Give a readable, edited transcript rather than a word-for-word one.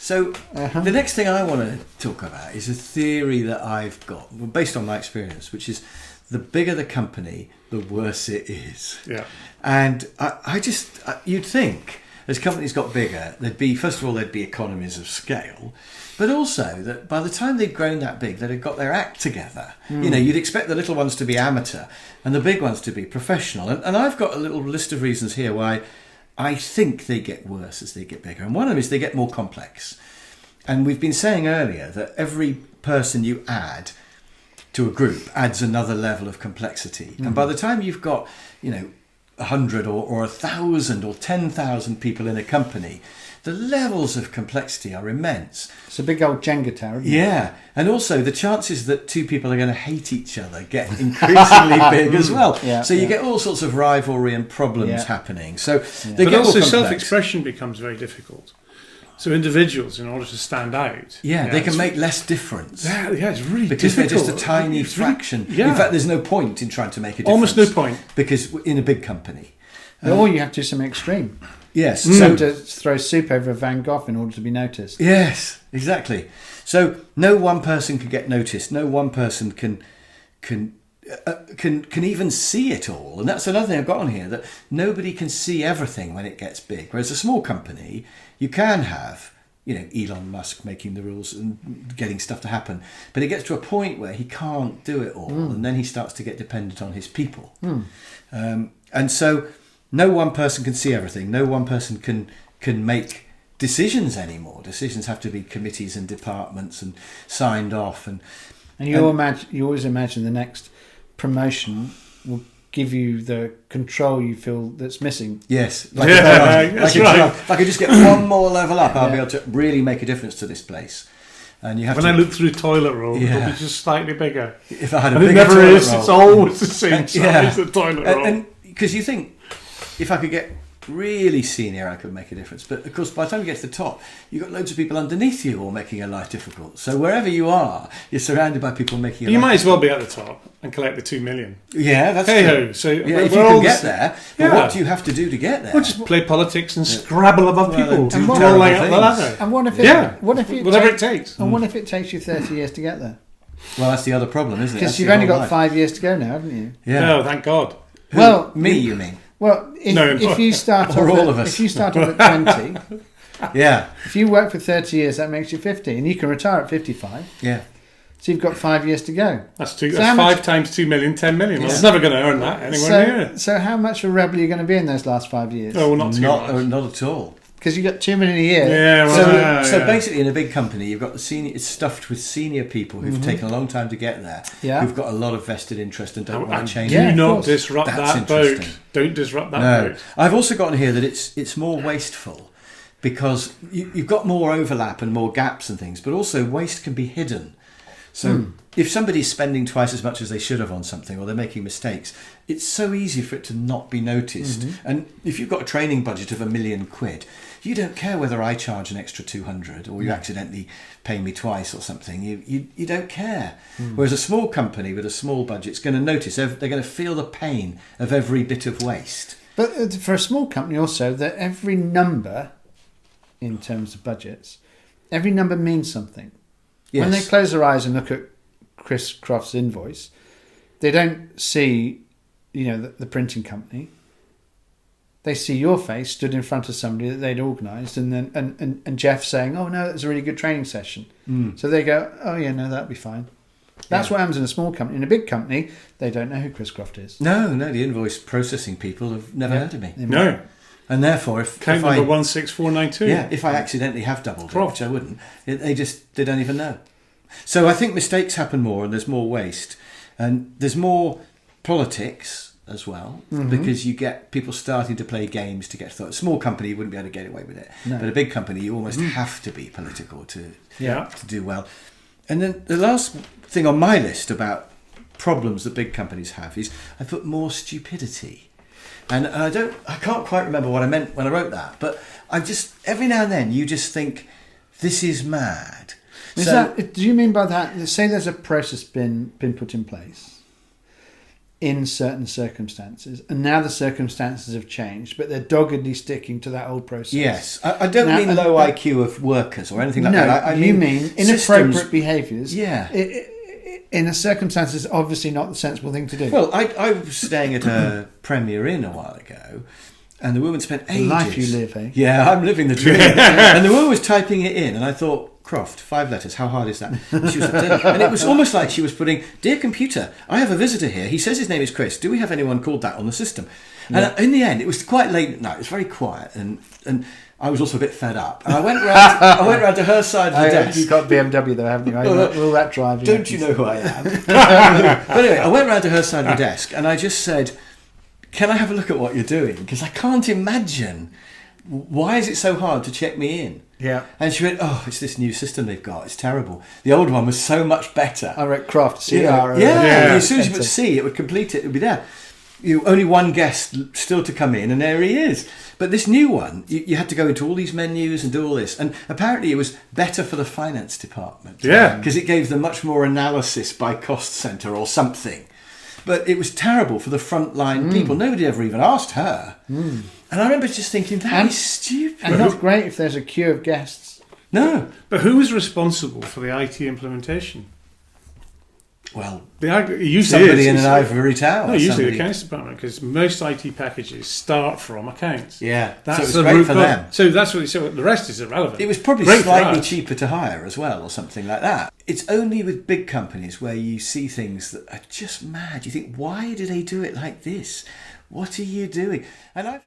So the next thing I want to talk about is a theory that I've got, based on my experience, which is the bigger the company, the worse it is. Yeah. And you'd think as companies got bigger, there'd be economies of scale, but also that by the time they'd grown that big, they'd have got their act together. You'd expect the little ones to be amateur and the big ones to be professional. And I've got a little list of reasons here why I think they get worse as they get bigger. And one of them is they get more complex. And we've been saying earlier that every person you add to a group adds another level of complexity. And by the time you've got, 100 or 1,000 or 10,000 people in a company, the levels of complexity are immense. It's a big old Jenga tower, isn't it? Yeah, and also the chances that two people are going to hate each other get increasingly big as well. Yeah, so you get all sorts of rivalry and problems happening. So they But get also more complex. self-expression becomes very difficult. So individuals, in order to stand out... they can make less difference. Yeah, it's really because difficult. they're just a tiny fraction. Yeah. In fact, there's no point in trying to make a difference. Almost no point. Because in a big company... Or you have to do something extreme. Yes. You have to throw soup over a Van Gogh in order to be noticed. Yes, exactly. So no one person can get noticed. No one person can even see it all. And that's another thing I've got on here, that nobody can see everything when it gets big. Whereas a small company, you can have, Elon Musk making the rules and getting stuff to happen. But it gets to a point where he can't do it all. And then he starts to get dependent on his people. And so no one person can see everything. No one person can make decisions anymore. Decisions have to be committees and departments and signed off. And you always imagine the next promotion will give you the control you feel that's missing. Yes. That's right. If I could just get one more level up, I'll be able to really make a difference to this place. And you have when I look through toilet roll, it'll be just slightly bigger. If I had a and it bigger never toilet is. roll. It's always the same size, the toilet roll. And because you think, if I could get really senior, I could make a difference. But of course, by the time you get to the top, you've got loads of people underneath you all making your life difficult. So wherever you are, you're surrounded by people making your you life might as well be at the top and collect the 2 million. Yeah, that's Hey-ho. true. So if we're you can all get there, but what do you have to do to get there? We'll just play politics and scrabble above people. and And do all terrible up the ladder. things. And what if whatever it takes. And what if it takes you 30 years to get there? Well, that's the other problem, isn't it? Because That's you've your only whole got life. 5 years to go now, haven't you? Yeah. No, thank God. Well, Me, you mean? Well, if you start or off all of us. if you start off at 20, Yeah. if you work for 30 years, that makes you 50, and you can retire at 55. Yeah. So you've got 5 years to go. That's two. So That's how 5 much- times 2 million, 10 million. Well, Yeah. it's never going to earn that anywhere near. So how much of a rebel are you going to be in those last 5 years? Oh, well, not too much. Not at all. Because you got 2 million a year. Yeah, So, well, so yeah. basically, in a big company, you've got the senior. It's stuffed with senior people who've taken a long time to get there. Yeah. Who've got a lot of vested interest and don't want And to change. Yeah, do of not course. disrupt That's that boat. interesting. Don't disrupt that No, boat. I've also got on here that it's more wasteful because you've got more overlap and more gaps and things, but also waste can be hidden. So if somebody's spending twice as much as they should have on something, or they're making mistakes, it's so easy for it to not be noticed. And if you've got a training budget of £1 million, you don't care whether I charge an extra 200 or you accidentally pay me twice or something. You don't care. Whereas a small company with a small budget is going to notice. They're going to feel the pain of every bit of waste. But for a small company also, that every number, in terms of budgets, every number means something. Yes. When they close their eyes and look at Chris Croft's invoice, they don't see, the printing company. They see your face stood in front of somebody that they'd organised, and then and Jeff saying, "Oh no, that was a really good training session." So they go, "Oh yeah, no, that'll be fine." That's what happens in a small company. In a big company, they don't know who Chris Croft is. No, the invoice processing people have never heard of me. No. And therefore, if Count I, number 16492. if I accidentally have doubled it, Croft. which I wouldn't, they don't even know. So I think mistakes happen more, and there's more waste, and there's more politics as well, because you get people starting to play games to get thought. A small company, you wouldn't be able to get away with it, but a big company, you almost have to be political to do well. And then the last thing on my list about problems that big companies have is I put more stupidity. And I can't quite remember what I meant when I wrote that, but I just, every now and then you just think, this is mad. Do you mean by that, say there's a process been put in place, in certain circumstances, and now the circumstances have changed, but they're doggedly sticking to that old process. Yes, I don't Now- mean low IQ of workers or anything like No, that. I you mean mean inappropriate systems. behaviours. Yeah. In the circumstances, obviously not the sensible thing to do. Well, I was staying at a Premier Inn a while ago, and the woman spent ages. life you live, eh? Yeah, I'm living the dream. And the woman was typing it in, and I thought, Croft, 5 letters, how hard is that? And she was and it was almost like she was putting, "Dear computer, I have a visitor here. He says his name is Chris. Do we have anyone called that on the system?" And in the end, it was quite late at night. It was very quiet, and I was also a bit fed up. And I went round to her side of the desk. You've got BMW though, haven't you? Will that drive you? Don't you know who I am? But anyway, I went round to her side of the desk and I just said, "Can I have a look at what you're doing? Because I can't imagine. Why is it so hard to check me in?" Yeah. And she went, "Oh, it's this new system they've got. It's terrible. The old one was so much better." I wrote Croft, CR. Yeah. As soon as you put C, it would complete it. It would be there. Only one guest still to come in, and there he is. But this new one, you had to go into all these menus and do all this. And apparently it was better for the finance department. Yeah. Because it gave them much more analysis by cost centre or something. But it was terrible for the frontline people. Nobody ever even asked her. And I remember just thinking, that is stupid. And not great if there's a queue of guests. No. But who was responsible for the IT implementation? Well, It usually somebody is. in an ivory tower. No, usually somebody- the accounts department, because most IT packages start from accounts. Yeah. That's so it was the great root for cause. them. So that's what they say. The rest is irrelevant. It was probably Great for slightly us. cheaper to hire as well, or something like that. It's only with big companies where you see things that are just mad. You think, why do they do it like this? What are you doing? And I've